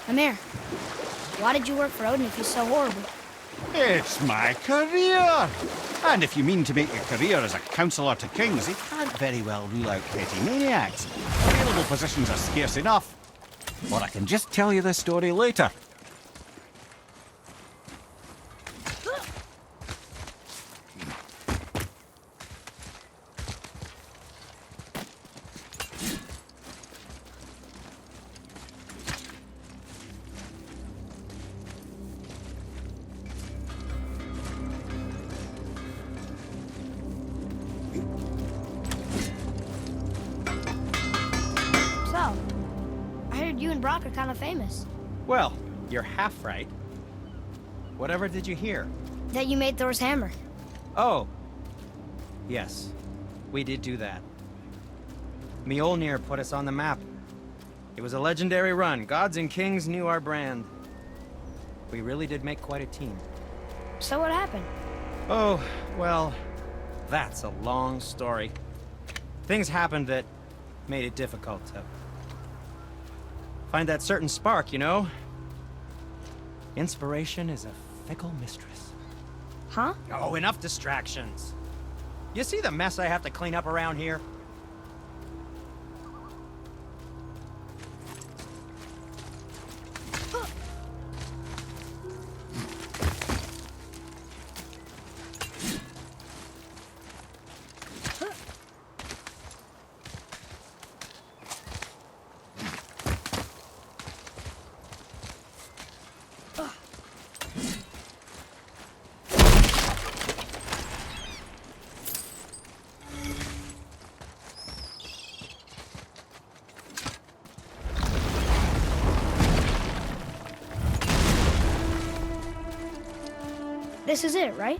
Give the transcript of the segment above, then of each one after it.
Amir, why did you work for Odin if he's so horrible? It's my career! And if you mean to make your career as a counsellor to kings, you can't very well rule out petty maniacs. Available positions are scarce enough. Or I can just tell you the story later. You and Brock are kind of famous. Well, you're half right. Whatever did you hear? That you made Thor's hammer. Oh. Yes, we did do that. Mjolnir put us on the map. It was a legendary run. Gods and kings knew our brand. We really did make quite a team. So what happened? Oh, well, that's a long story. Things happened that made it difficult to find that certain spark, you know? Inspiration is a fickle mistress. Huh? Oh, enough distractions. You see the mess I have to clean up around here? This is it, right?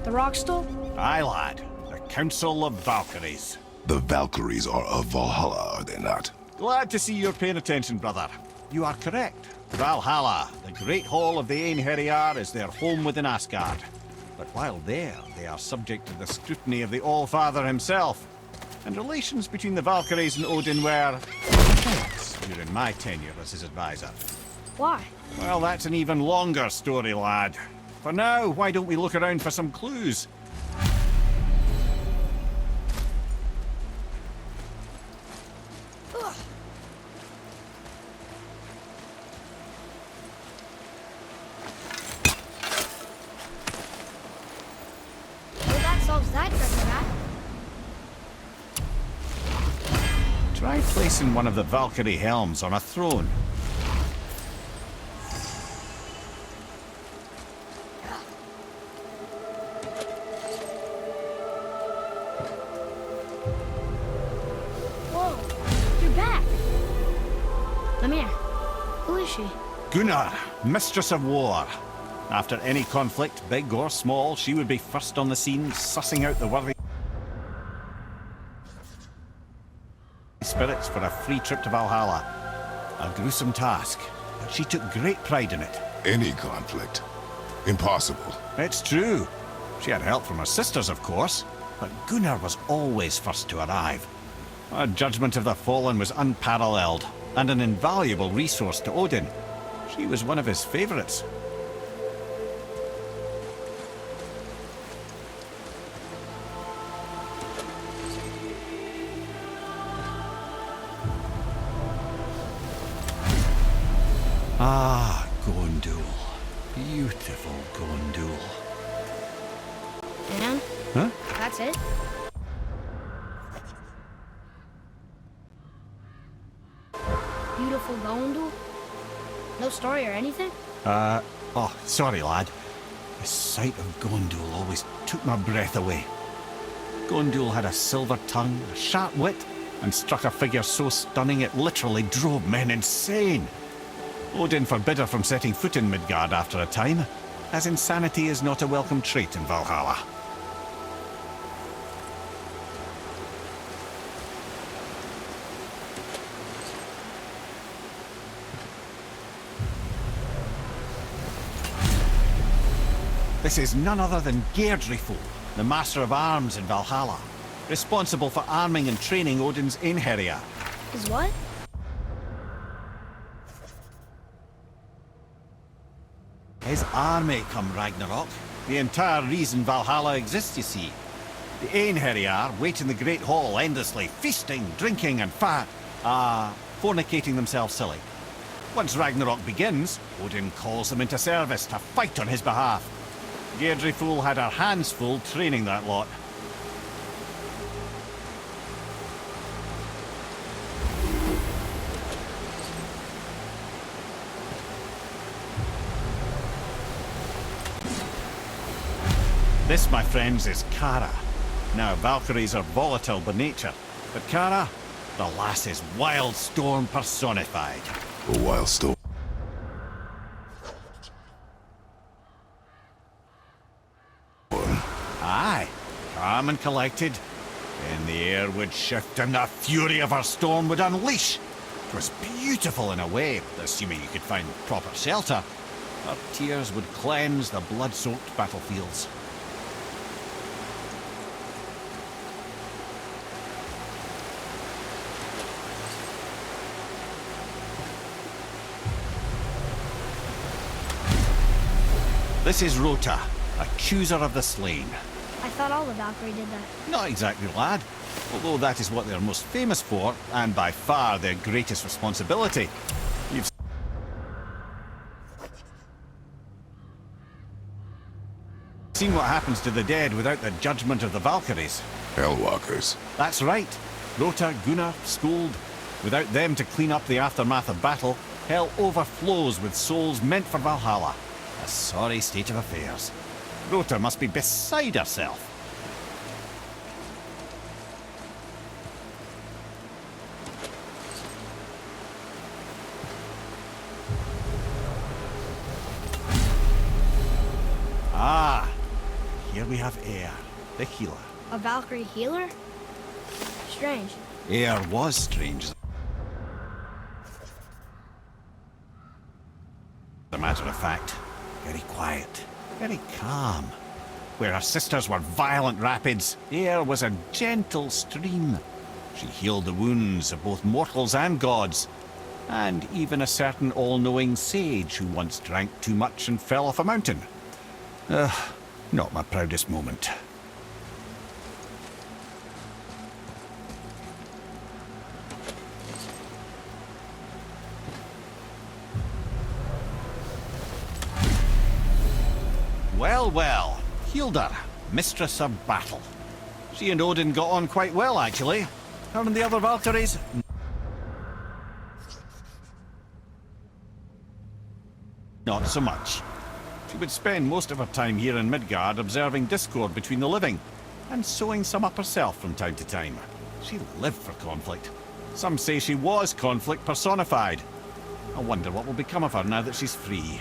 The rock stool? Aye, lad. The Council of Valkyries. The Valkyries are of Valhalla, are they not? Glad to see you're paying attention, brother. You are correct. Valhalla, the great hall of the Einherjar, is their home within Asgard. But while there, they are subject to the scrutiny of the All-Father himself. And relations between the Valkyries and Odin were tense during my tenure as his advisor. Why? Well, that's an even longer story, lad. For now, why don't we look around for some clues? Ugh. Well, that solves that treasure map. Try placing one of the Valkyrie helms on a throne. Gunnar, Mistress of War. After any conflict, big or small, she would be first on the scene, sussing out the worthy spirits for a free trip to Valhalla. A gruesome task, but she took great pride in it. Any conflict? Impossible. It's true. She had help from her sisters, of course, but Gunnar was always first to arrive. Her judgment of the fallen was unparalleled, and an invaluable resource to Odin. She was one of his favorites. Ah, Gondul. Beautiful Gondul. And? Huh? That's it? Beautiful Gondul? No story or anything? Oh, sorry, lad. The sight of Gondul always took my breath away. Gondul had a silver tongue, a sharp wit, and struck a figure so stunning it literally drove men insane. Odin forbid her from setting foot in Midgard after a time, as insanity is not a welcome trait in Valhalla. This is none other than Geirdrifo, the Master of Arms in Valhalla, responsible for arming and training Odin's Einherjar. Is what? his army come Ragnarok. The entire reason Valhalla exists, you see. The Einherjar wait in the Great Hall endlessly, feasting, drinking and fornicating themselves silly. Once Ragnarok begins, Odin calls them into service to fight on his behalf. Deirdre Fool had her hands full training that lot. This, my friends, is Kara. Now, Valkyries are volatile by nature, but Kara, the lass is wild storm personified. A wild storm. Aye, calm and collected. Then the air would shift and the fury of her storm would unleash. It was beautiful in a way, assuming you could find proper shelter. Her tears would cleanse the blood-soaked battlefields. This is Rota, a chooser of the slain. I thought all the Valkyrie did that. Not exactly, lad. Although that is what they're most famous for, and by far their greatest responsibility. You've seen what happens to the dead without the judgment of the Valkyries. Hellwalkers. That's right. Rota, Gunnar, Skuld. Without them to clean up the aftermath of battle, hell overflows with souls meant for Valhalla. A sorry state of affairs. Rota must be beside herself. Ah, here we have Air, the healer. A Valkyrie healer? Strange. Air was strange. As a matter of fact, very quiet, very calm. Where her sisters were violent rapids, Air was a gentle stream. She healed the wounds of both mortals and gods, and even a certain all-knowing sage who once drank too much and fell off a mountain. Not my proudest moment. Well, well, Hildar, mistress of battle. She and Odin got on quite well, actually. Her and the other Valkyries... not so much. She would spend most of her time here in Midgard observing discord between the living, and sewing some up herself from time to time. She lived for conflict. Some say she was conflict personified. I wonder what will become of her now that she's free.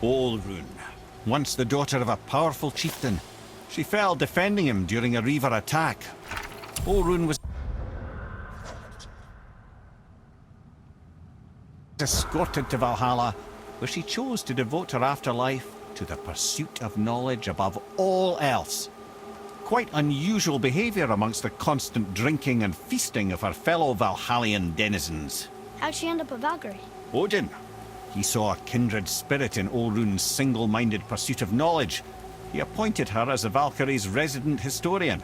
Olrun, once the daughter of a powerful chieftain. She fell defending him during a Reaver attack. Olrun was escorted to Valhalla, where she chose to devote her afterlife to the pursuit of knowledge above all else. Quite unusual behavior amongst the constant drinking and feasting of her fellow Valhallian denizens. How'd she end up a Valkyrie? Odin. He saw a kindred spirit in Olrun's single-minded pursuit of knowledge. He appointed her as the Valkyrie's resident historian.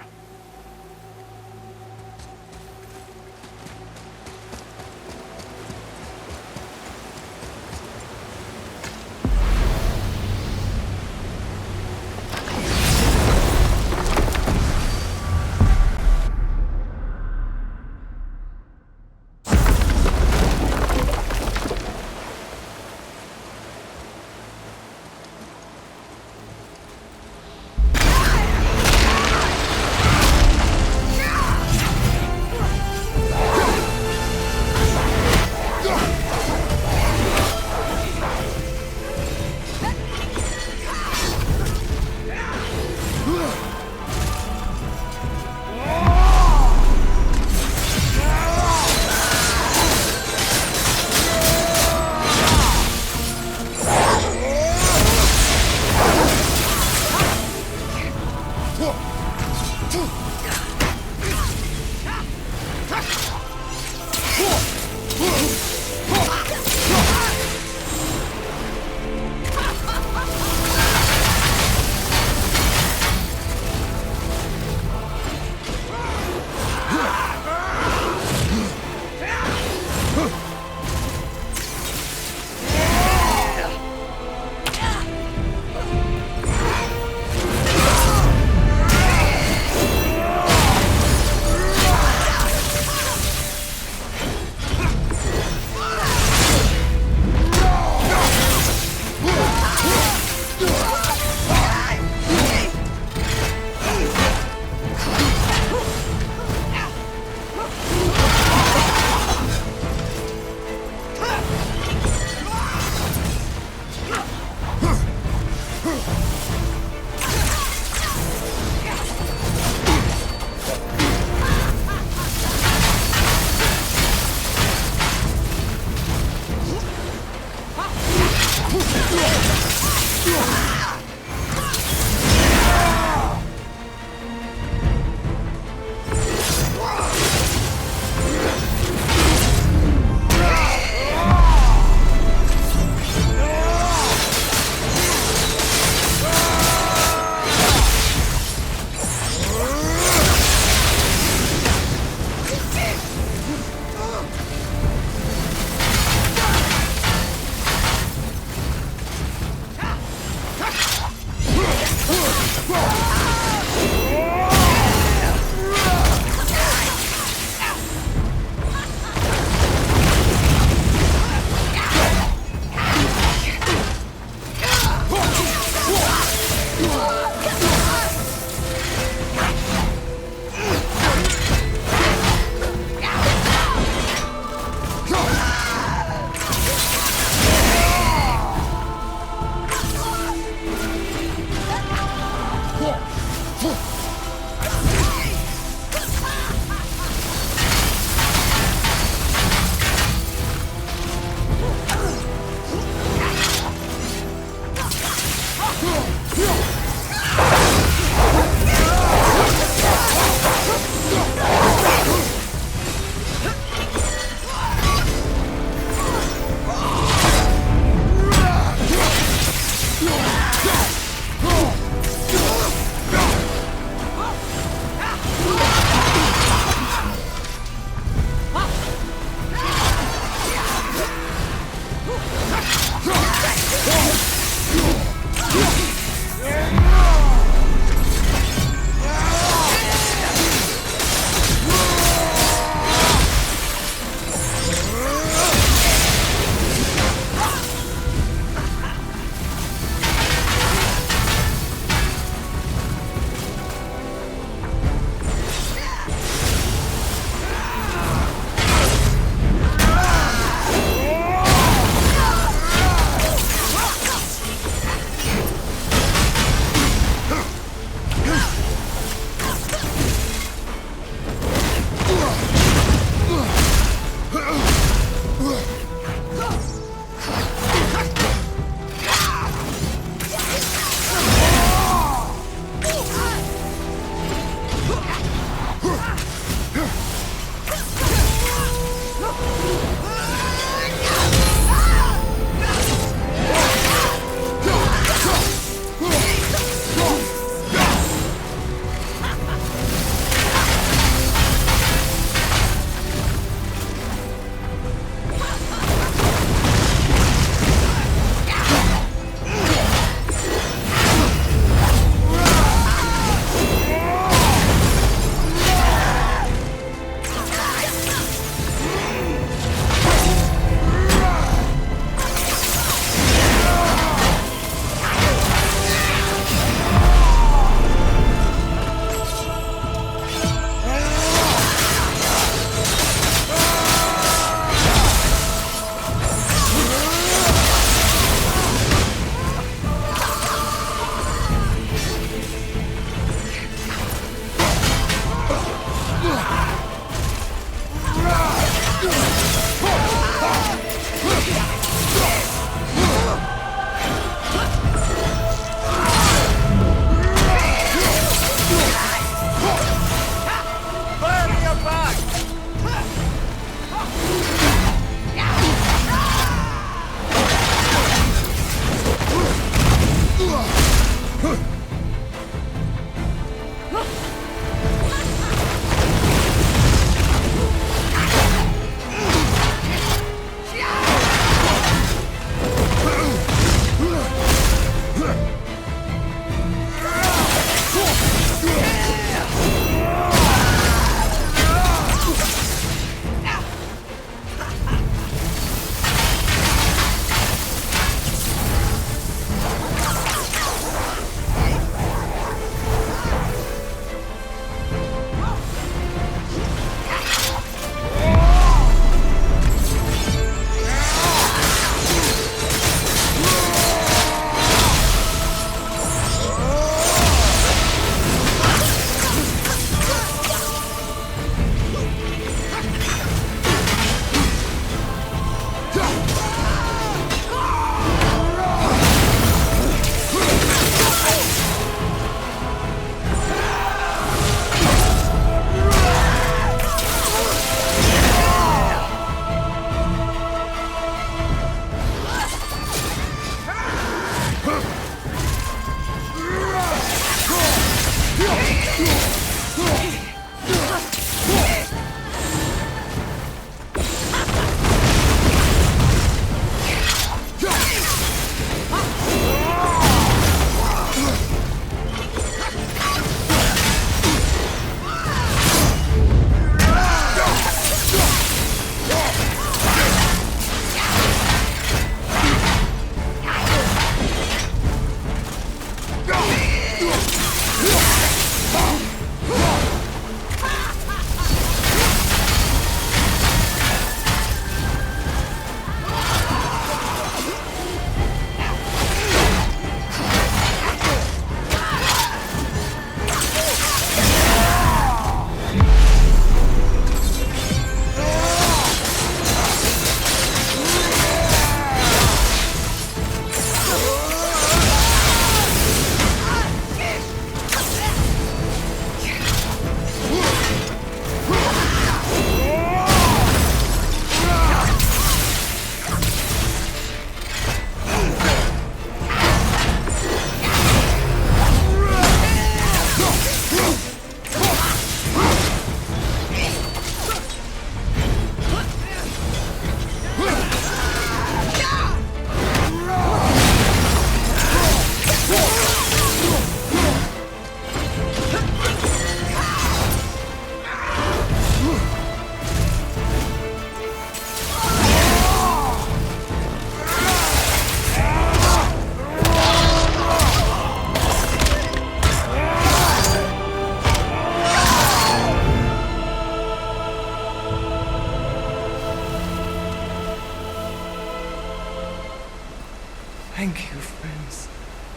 Thank you, friends.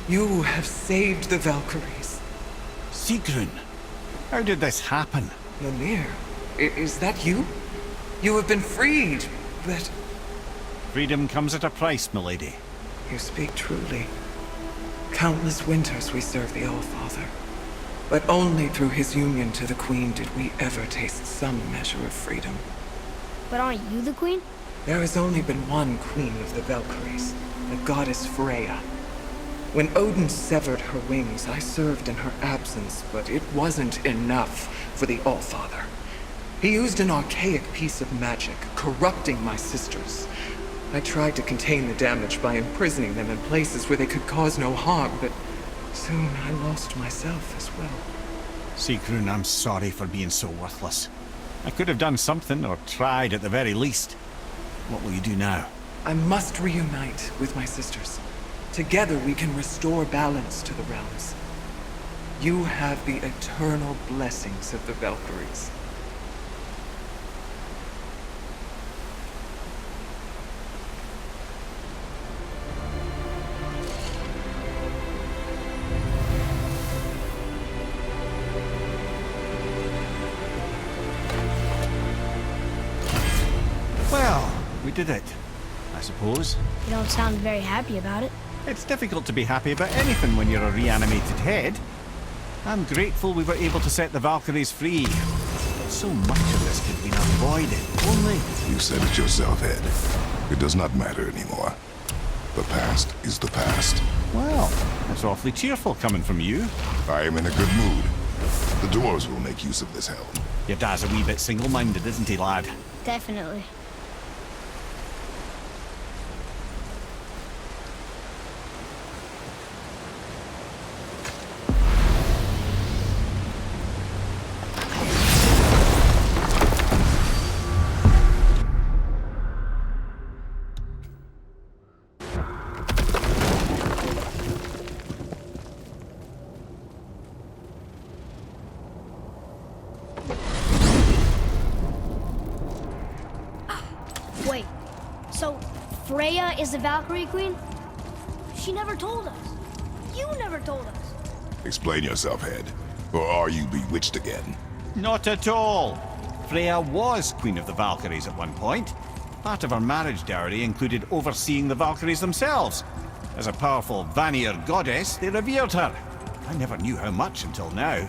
You have saved the Valkyries. Sigrun, how did this happen? Nornir, is that you? You have been freed, but... Freedom comes at a price, milady. You speak truly. Countless winters we served the All-Father. But only through his union to the Queen did we ever taste some measure of freedom. But aren't you the queen? There has only been one Queen of the Valkyries, the goddess Freya. When Odin severed her wings, I served in her absence, but it wasn't enough for the All-Father. He used an archaic piece of magic, corrupting my sisters. I tried to contain the damage by imprisoning them in places where they could cause no harm, but soon I lost myself as well. Sigrun, I'm sorry for being so worthless. I could have done something, or tried at the very least. What will you do now? I must reunite with my sisters. Together we can restore balance to the realms. You have the eternal blessings of the Valkyries. Well, we did it, I suppose. You don't sound very happy about it. It's difficult to be happy about anything when you're a reanimated head. I'm grateful we were able to set the Valkyries free. But so much of this could have been avoided, only... You said it yourself, Ed. It does not matter anymore. The past is the past. Well, that's awfully cheerful coming from you. I am in a good mood. The dwarves will make use of this helm. Your dad's a wee bit single-minded, isn't he, lad? Definitely. Wait, so Freya is the Valkyrie Queen? She never told us. You never told us. Explain yourself, Ed. Or are you bewitched again? Not at all. Freya was Queen of the Valkyries at one point. Part of her marriage dowry included overseeing the Valkyries themselves. As a powerful Vanir goddess, they revered her. I never knew how much until now.